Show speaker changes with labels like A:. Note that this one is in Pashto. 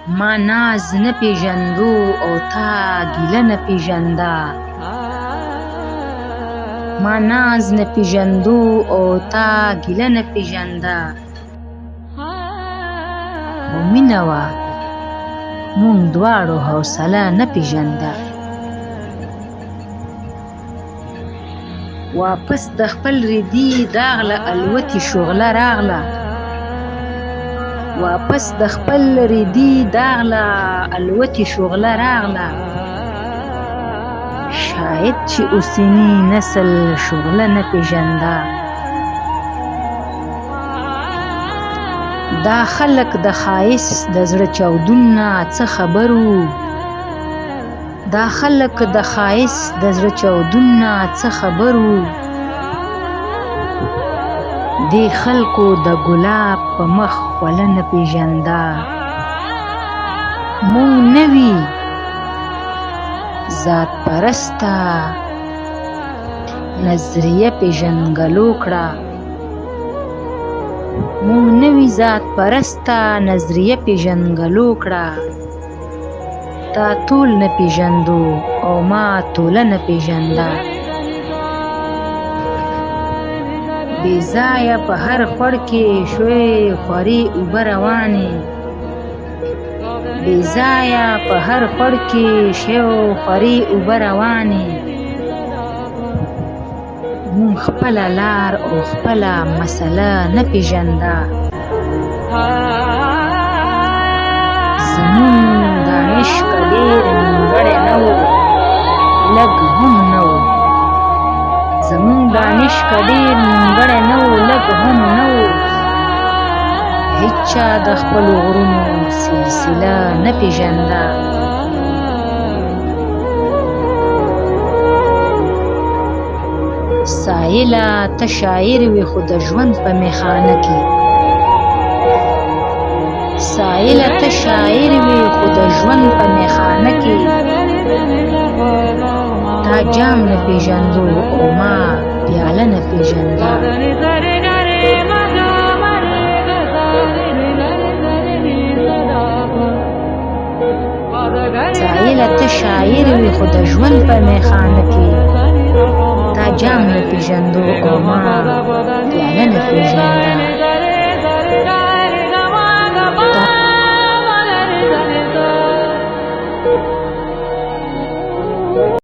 A: ما ناز نه پیژندو او تا ګیله نه پیژنده ما ناز نه پیژندو او تا ګیله نه پیژنده خو مینه وه مونږ دواړو حوصله نه پیژنده واپس د خپل ریدي داغله الوتې شغله راغله واپس د خپل ریدي داغله الوتې شغله راغله شاید چې اوسني نسل شغله نه پیژنده دا خلک د ښایست د زړه چاودون نه څه خبر وو دا خلک د ښایست د زړه چاودون نه څه خبر وو دې خلکو د ګلاب په مخ خوله نه پیژنده مونږ نوي ذات پرسته نظریه پیژنګلو کړه مونږ نوي ذات پرسته نظریه پیژنګلو کړه تا طول نه پیژندو او ما طوله نه پیژنده بې ځایه په هر خوړ کې شوې خورې اوبه روانې بې ځایه په هر خوړ کې شوې خورې اوبه روانې مونږ خپله لار او خپله مسله نه پیژنده زمونږ دا عشق ډېر نیمګړی نه و لږ هم نه و زمونږ دا عشق ډېر نیمګړی نه و لږ هم نه و هېچا د خپلو غرونو سلسله نه پیژنده سایله ته شاعر وې خو د ژوند په میخانه کې سایله ته شاعر وې خو د ژوند په میخانه کې تا جام نه پیژندو او ما پیاله نه پیژنده سایله ته شاعر وې خو د ژوند په میخانه کې تا جام نه پیژندو او ما پیاله نه پیژنده